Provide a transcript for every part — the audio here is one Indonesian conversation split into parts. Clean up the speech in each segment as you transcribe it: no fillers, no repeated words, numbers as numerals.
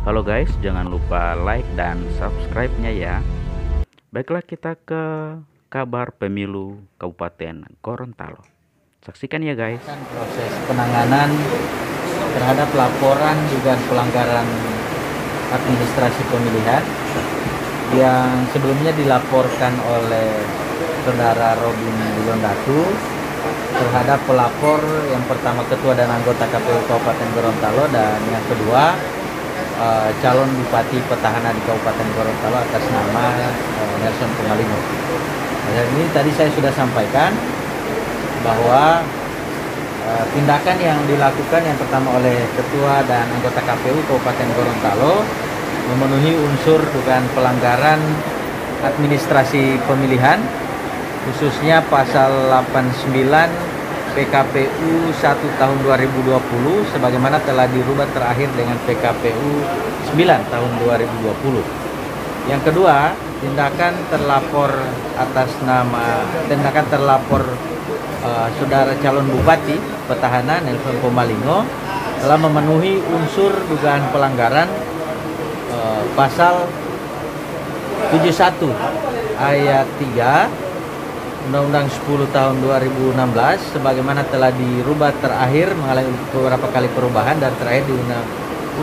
Halo guys, jangan lupa like dan subscribe-nya ya. Baiklah, kita ke kabar pemilu Kabupaten Gorontalo. Saksikan ya guys. Proses penanganan terhadap laporan dugaan pelanggaran administrasi pemilihan yang sebelumnya dilaporkan oleh saudara Robin Bilondatu terhadap pelapor yang pertama ketua dan anggota KPU Kabupaten Gorontalo, dan yang kedua calon bupati petahana di Kabupaten Gorontalo atas nama Nelson Pomalingo. Dan ini tadi saya sudah sampaikan bahwa tindakan yang dilakukan yang pertama oleh ketua dan anggota KPU Kabupaten Gorontalo memenuhi unsur dugaan pelanggaran administrasi pemilihan, khususnya pasal 89 PKPU 1 tahun 2020 sebagaimana telah dirubah terakhir dengan PKPU 9 tahun 2020. Yang kedua, tindakan terlapor saudara calon bupati petahana Nelson Pomalingo telah memenuhi unsur dugaan pelanggaran pasal 71 ayat 3 Undang-Undang 10 tahun 2016 sebagaimana telah dirubah terakhir mengalami beberapa kali perubahan dan terakhir di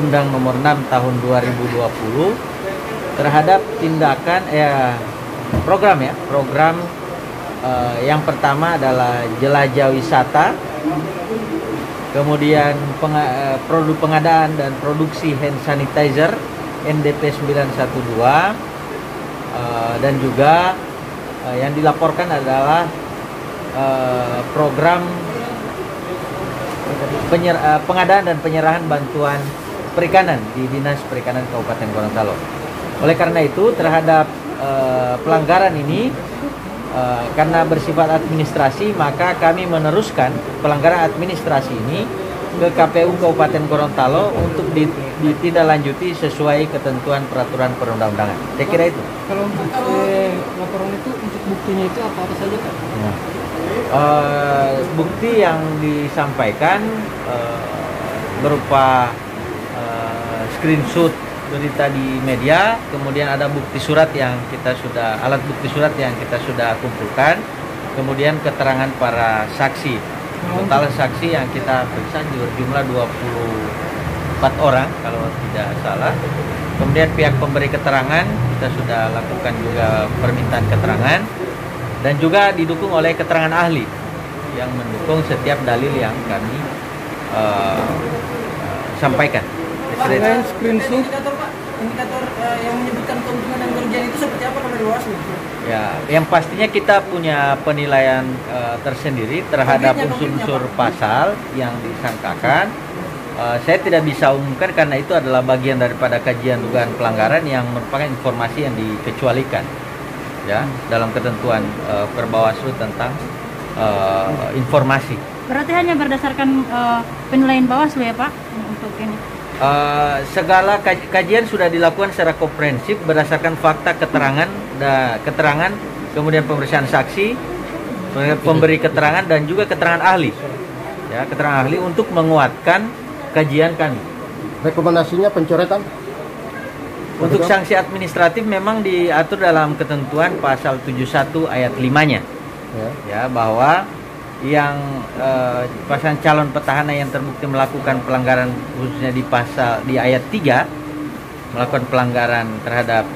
Undang Nomor 6 tahun 2020 terhadap tindakan program yang pertama adalah jelajah wisata, kemudian produk pengadaan dan produksi hand sanitizer NDP 912, dan juga yang dilaporkan adalah program pengadaan dan penyerahan bantuan perikanan di Dinas Perikanan Kabupaten Gorontalo. Oleh karena itu terhadap pelanggaran ini karena bersifat administrasi, maka kami meneruskan pelanggaran administrasi ini ke KPU Kabupaten Gorontalo untuk ditindaklanjuti sesuai ketentuan peraturan perundang-undangan. Saya kira itu. Kalau untuk laporan itu untuk buktinya itu apa saja Pak? Ya. Bukti yang disampaikan berupa screenshot berita di media, kemudian ada bukti surat yang alat bukti surat yang kita sudah kumpulkan, kemudian keterangan para saksi. Total saksi yang kita periksa berjumlah 24 orang kalau tidak salah. Kemudian pihak pemberi keterangan kita sudah lakukan juga permintaan keterangan, dan juga didukung oleh keterangan ahli yang mendukung setiap dalil yang kami sampaikan. Selain screenshot, indikator yang menyebutkan keuntungan dan kerugian itu seperti apa kalau dari Bawaslu? Ya, yang pastinya kita punya penilaian tersendiri terhadap unsur-unsur pasal yang disangkakan. Saya tidak bisa umumkan karena itu adalah bagian daripada kajian dugaan pelanggaran yang merupakan informasi yang dikecualikan ya dalam ketentuan Perbawaslu tentang informasi. Berarti hanya berdasarkan penilaian Bawaslu ya Pak untuk ini? Segala kajian sudah dilakukan secara komprehensif berdasarkan fakta, keterangan, kemudian pemeriksaan saksi, pemberi keterangan, dan juga keterangan ahli. Ya, keterangan ahli untuk menguatkan kajian kami. rekomendasinya pencoretan? Untuk sanksi administratif memang diatur dalam ketentuan pasal 71 ayat 5-nya. Ya, bahwa yang pasangan calon petahana yang terbukti melakukan pelanggaran khususnya di ayat 3 melakukan pelanggaran terhadap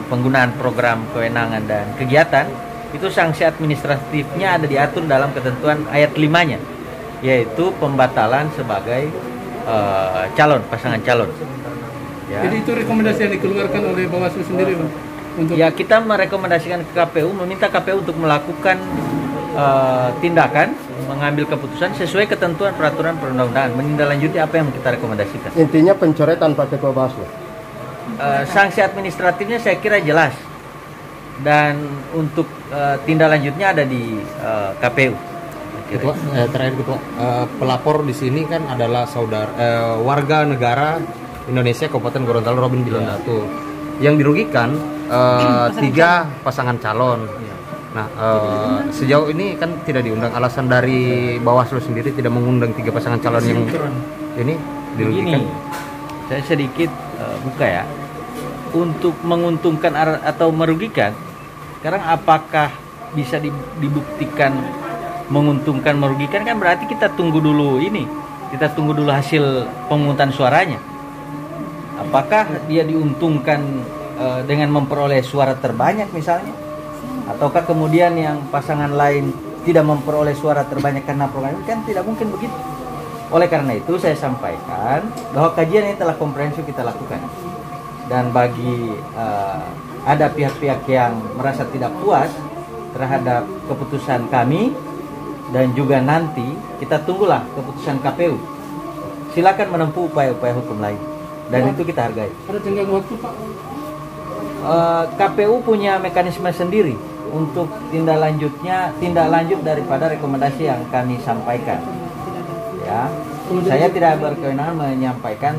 penggunaan program kewenangan dan kegiatan, itu sanksi administratifnya ada diatur dalam ketentuan ayat 5-nya, yaitu pembatalan sebagai pasangan calon. Ya. Jadi itu rekomendasi yang dikeluarkan oleh Bawaslu sendiri Pak? Ya, kita merekomendasikan ke KPU, meminta KPU untuk melakukan tindakan, mengambil keputusan sesuai ketentuan peraturan perundang-undangan, menindaklanjuti apa yang kita rekomendasikan. Intinya pencoretan Pak Ketua Bawaslu. Sanksi administratifnya saya kira jelas, dan untuk tindak lanjutnya ada di KPU. Ketua, terakhir Ketua, pelapor di sini kan adalah warga negara Indonesia Kabupaten Gorontalo Robin Bilondatu. Yang dirugikan 3 pasangan calon. Nah, sejauh ini kan tidak diundang. Alasan dari Bawaslu sendiri tidak mengundang 3 pasangan calon yang ini dirugikan. Saya sedikit buka ya, untuk menguntungkan atau merugikan. Sekarang apakah bisa dibuktikan menguntungkan merugikan, kan berarti kita tunggu dulu hasil pemungutan suaranya. Apakah dia diuntungkan dengan memperoleh suara terbanyak misalnya, ataukah kemudian yang pasangan lain tidak memperoleh suara terbanyak karena program ini, kan tidak mungkin begitu. Oleh karena itu saya sampaikan bahwa kajian ini telah komprehensif kita lakukan, dan bagi ada pihak-pihak yang merasa tidak puas terhadap keputusan kami, dan juga nanti kita tunggulah keputusan KPU. Silakan menempuh upaya-upaya hukum lain, dan itu kita hargai. Ada tenggang waktu Pak? KPU punya mekanisme sendiri untuk tindak lanjut daripada rekomendasi yang kami sampaikan. Ya, saya tidak berkewenangan menyampaikan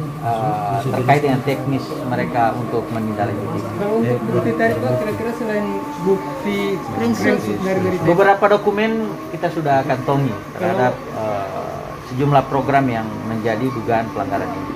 terkait dengan teknis mereka untuk menindaklanjuti. Kalau untuk bukti tadi Pak, kira-kira selain bukti screenshot dari Beberapa dokumen kita sudah kantongi terhadap sejumlah program yang menjadi dugaan pelanggaran ini.